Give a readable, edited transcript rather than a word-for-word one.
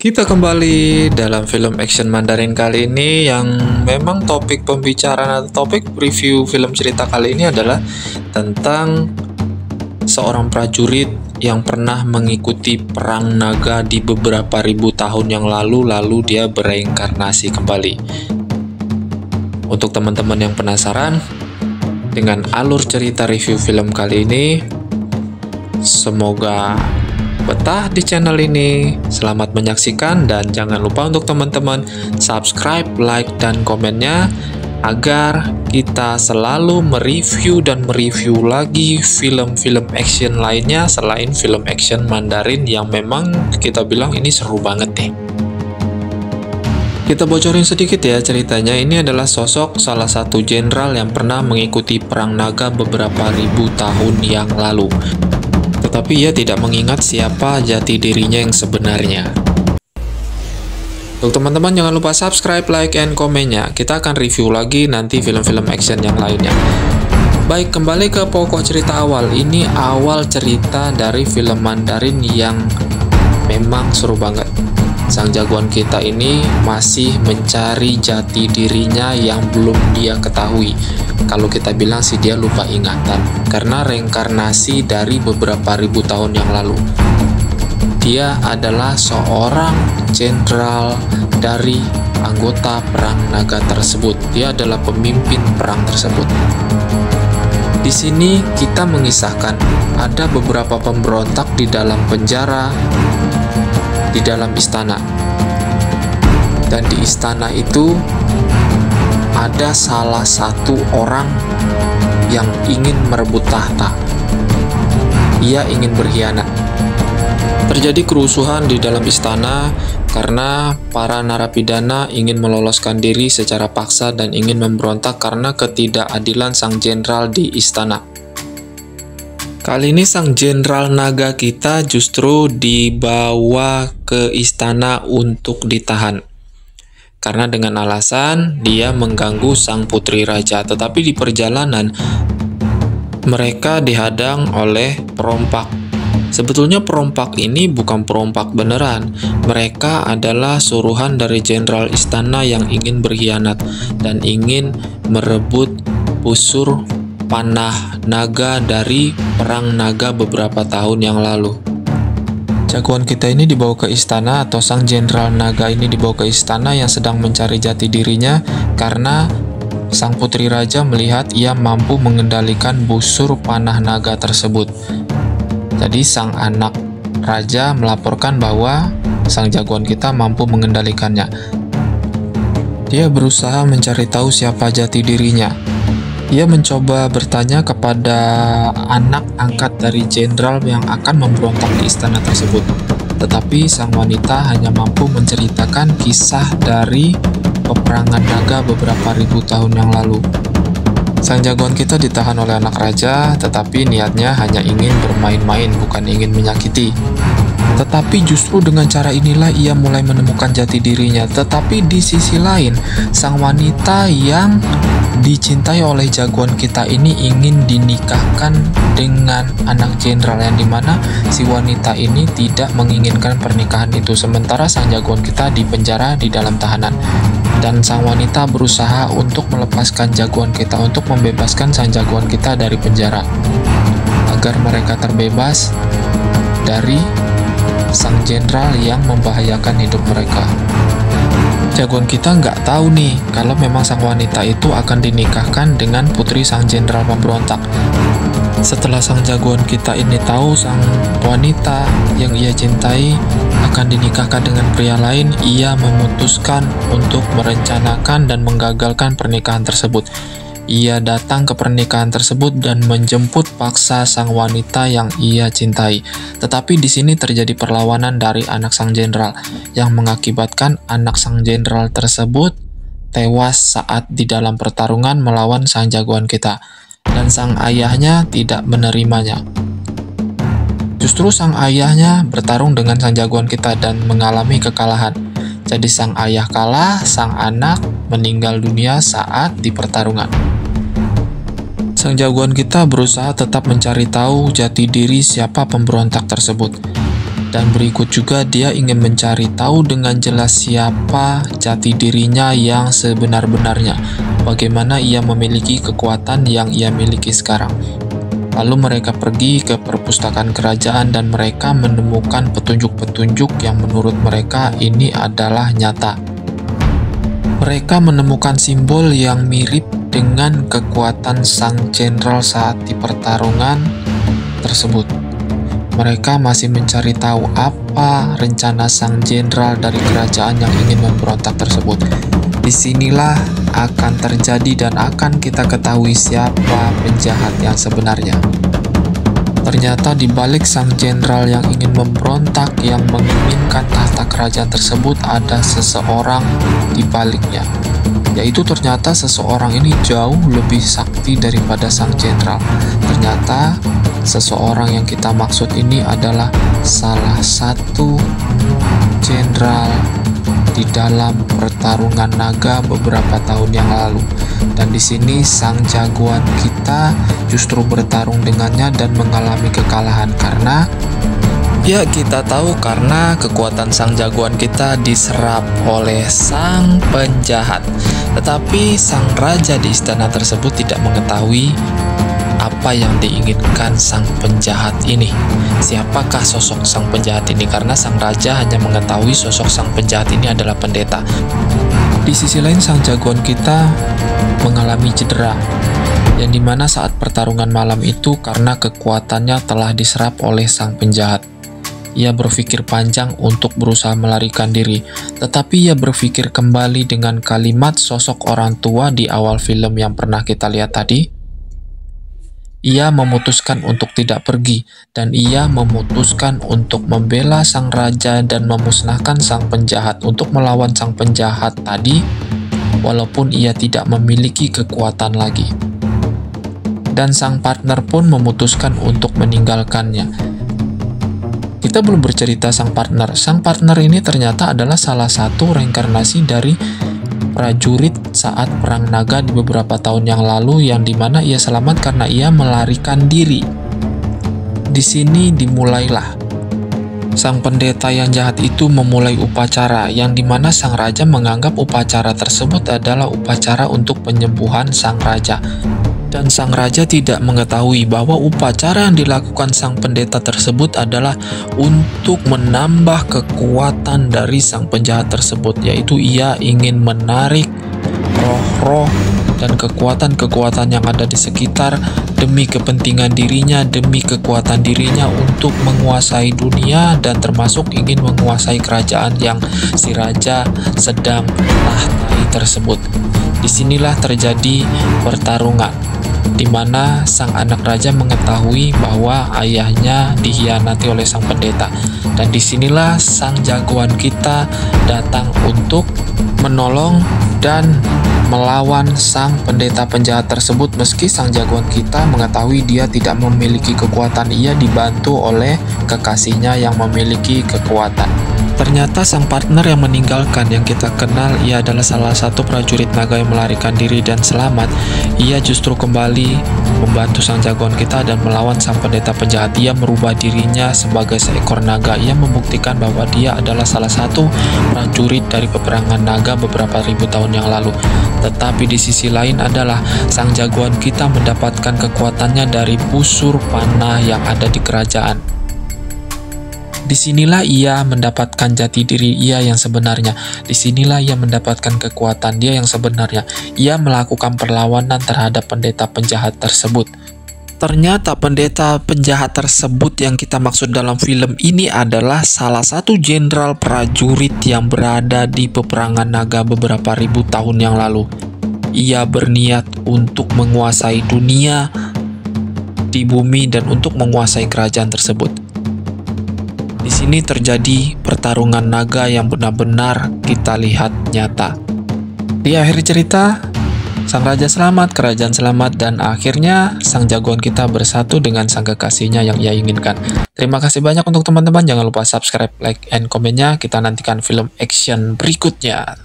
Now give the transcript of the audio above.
Kita kembali dalam film action Mandarin kali ini yang memang topik pembicaraan atau topik review film cerita kali ini adalah tentang seorang prajurit yang pernah mengikuti perang naga di beberapa ribu tahun yang lalu dia bereinkarnasi kembali. Untuk teman-teman yang penasaran dengan alur cerita review film kali ini, semoga betah di channel ini. Selamat menyaksikan dan jangan lupa untuk teman-teman subscribe, like, dan komennya agar kita selalu mereview lagi film-film action lainnya selain film action Mandarin yang memang kita bilang ini seru banget deh. Kita bocorin sedikit ya ceritanya. Ini adalah sosok salah satu jenderal yang pernah mengikuti perang naga beberapa ribu tahun yang lalu. Tetapi ia tidak mengingat siapa jati dirinya yang sebenarnya. Untuk teman-teman jangan lupa subscribe, like, and komennya. Kita akan review lagi nanti film-film action yang lainnya. Baik, kembali ke pokok cerita awal. Ini awal cerita dari film Mandarin yang memang seru banget. Sang jagoan kita ini masih mencari jati dirinya yang belum dia ketahui. Kalau kita bilang sih dia lupa ingatan, karena reinkarnasi dari beberapa ribu tahun yang lalu. Dia adalah seorang jenderal dari anggota perang naga tersebut. Dia adalah pemimpin perang tersebut. Di sini kita mengisahkan ada beberapa pemberontak di dalam penjara, di dalam istana. Dan di istana itu ada salah satu orang yang ingin merebut tahta. Ia ingin berkhianat. Terjadi kerusuhan di dalam istana karena para narapidana ingin meloloskan diri secara paksa dan ingin memberontak karena ketidakadilan sang jenderal di istana. Kali ini sang jenderal naga kita justru dibawa ke istana untuk ditahan. Karena dengan alasan dia mengganggu sang putri raja. Tetapi di perjalanan mereka dihadang oleh perompak. Sebetulnya perompak ini bukan perompak beneran. Mereka adalah suruhan dari jenderal istana yang ingin berkhianat dan ingin merebut busur panah naga dari perang naga beberapa tahun yang lalu. Jagoan kita ini dibawa ke istana, atau sang jenderal naga ini dibawa ke istana yang sedang mencari jati dirinya karena sang putri raja melihat ia mampu mengendalikan busur panah naga tersebut. Jadi sang anak raja melaporkan bahwa sang jagoan kita mampu mengendalikannya. Dia berusaha mencari tahu siapa jati dirinya. Ia mencoba bertanya kepada anak angkat dari jenderal yang akan memberontak di istana tersebut. Tetapi sang wanita hanya mampu menceritakan kisah dari peperangan naga beberapa ribu tahun yang lalu. Sang jagoan kita ditahan oleh anak raja, tetapi niatnya hanya ingin bermain-main, bukan ingin menyakiti. Tetapi justru dengan cara inilah ia mulai menemukan jati dirinya. Tetapi di sisi lain, sang wanita yang dicintai oleh jagoan kita ini ingin dinikahkan dengan anak jenderal, yang dimana si wanita ini tidak menginginkan pernikahan itu. Sementara sang jagoan kita dipenjara di dalam tahanan. Dan sang wanita berusaha untuk melepaskan jagoan kita, untuk membebaskan sang jagoan kita dari penjara, agar mereka terbebas dari sang jenderal yang membahayakan hidup mereka. Jagoan kita nggak tahu nih kalau memang sang wanita itu akan dinikahkan dengan putri sang jenderal pemberontak. Setelah sang jagoan kita ini tahu sang wanita yang ia cintai akan dinikahkan dengan pria lain, ia memutuskan untuk merencanakan dan menggagalkan pernikahan tersebut. Ia datang ke pernikahan tersebut dan menjemput paksa sang wanita yang ia cintai. Tetapi di sini terjadi perlawanan dari anak sang jenderal yang mengakibatkan anak sang jenderal tersebut tewas saat di dalam pertarungan melawan sang jagoan kita. Dan sang ayahnya tidak menerimanya. Justru sang ayahnya bertarung dengan sang jagoan kita dan mengalami kekalahan. Jadi sang ayah kalah, sang anak meninggal dunia saat di pertarungan. Sang jagoan kita berusaha tetap mencari tahu jati diri siapa pemberontak tersebut. Dan berikut juga dia ingin mencari tahu dengan jelas siapa jati dirinya yang sebenar-benarnya, bagaimana ia memiliki kekuatan yang ia miliki sekarang. Lalu mereka pergi ke perpustakaan kerajaan dan mereka menemukan petunjuk-petunjuk yang menurut mereka ini adalah nyata. Mereka menemukan simbol yang mirip dengan kekuatan sang jenderal saat di pertarungan tersebut. Mereka masih mencari tahu apa rencana sang jenderal dari kerajaan yang ingin memberontak tersebut. Disinilah akan terjadi dan akan kita ketahui siapa penjahat yang sebenarnya. Ternyata di balik sang jenderal yang ingin memberontak yang menginginkan tahta kerajaan tersebut ada seseorang di baliknya. Yaitu ternyata seseorang ini jauh lebih sakti daripada sang jenderal. Ternyata seseorang yang kita maksud ini adalah salah satu jenderal di dalam pertarungan naga beberapa tahun yang lalu. Dan di sini sang jagoan kita justru bertarung dengannya dan mengalami kekalahan karena ya kita tahu karena kekuatan sang jagoan kita diserap oleh sang penjahat. Tetapi sang raja di istana tersebut tidak mengetahui apa yang diinginkan sang penjahat ini. Siapakah sosok sang penjahat ini? Karena sang raja hanya mengetahui sosok sang penjahat ini adalah pendeta. Di sisi lain sang jagoan kita mengalami cedera, yang dimana saat pertarungan malam itu karena kekuatannya telah diserap oleh sang penjahat. Ia berpikir panjang untuk berusaha melarikan diri, tetapi ia berpikir kembali dengan kalimat sosok orang tua di awal film yang pernah kita lihat tadi. Ia memutuskan untuk tidak pergi, dan ia memutuskan untuk membela sang raja dan memusnahkan sang penjahat untuk melawan sang penjahat tadi, walaupun ia tidak memiliki kekuatan lagi. Dan sang partner pun memutuskan untuk meninggalkannya. Kita belum bercerita sang partner. Sang partner ini ternyata adalah salah satu reinkarnasi dari prajurit saat perang naga di beberapa tahun yang lalu, yang dimana ia selamat karena ia melarikan diri. Di sini dimulailah sang pendeta yang jahat itu memulai upacara, yang dimana sang raja menganggap upacara tersebut adalah upacara untuk penyembuhan sang raja. Dan sang raja tidak mengetahui bahwa upacara yang dilakukan sang pendeta tersebut adalah untuk menambah kekuatan dari sang penjahat tersebut, yaitu ia ingin menarik roh-roh dan kekuatan-kekuatan yang ada di sekitar demi kepentingan dirinya, demi kekuatan dirinya untuk menguasai dunia dan termasuk ingin menguasai kerajaan yang si raja sedang tahtai tersebut. Disinilah terjadi pertarungan, di mana sang anak raja mengetahui bahwa ayahnya dikhianati oleh sang pendeta. Dan disinilah sang jagoan kita datang untuk menolong dan melawan sang pendeta penjahat tersebut. Meski sang jagoan kita mengetahui dia tidak memiliki kekuatan, ia dibantu oleh kekasihnya yang memiliki kekuatan. Ternyata sang partner yang meninggalkan yang kita kenal, ia adalah salah satu prajurit naga yang melarikan diri dan selamat. Ia justru kembali membantu sang jagoan kita dan melawan sang pendeta penjahat. Ia merubah dirinya sebagai seekor naga. Ia membuktikan bahwa dia adalah salah satu prajurit dari peperangan naga beberapa ribu tahun yang lalu. Tetapi di sisi lain adalah sang jagoan kita mendapatkan kekuatannya dari busur panah yang ada di kerajaan. Disinilah ia mendapatkan jati diri ia yang sebenarnya. Disinilah ia mendapatkan kekuatan dia yang sebenarnya. Ia melakukan perlawanan terhadap pendeta penjahat tersebut. Ternyata pendeta penjahat tersebut yang kita maksud dalam film ini adalah salah satu jenderal prajurit yang berada di peperangan naga beberapa ribu tahun yang lalu. Ia berniat untuk menguasai dunia di bumi dan untuk menguasai kerajaan tersebut. Di sini terjadi pertarungan naga yang benar-benar kita lihat nyata. Di akhir cerita, sang raja selamat, kerajaan selamat, dan akhirnya sang jagoan kita bersatu dengan sang kekasihnya yang ia inginkan. Terima kasih banyak untuk teman-teman. Jangan lupa subscribe, like, and komennya. Kita nantikan film action berikutnya.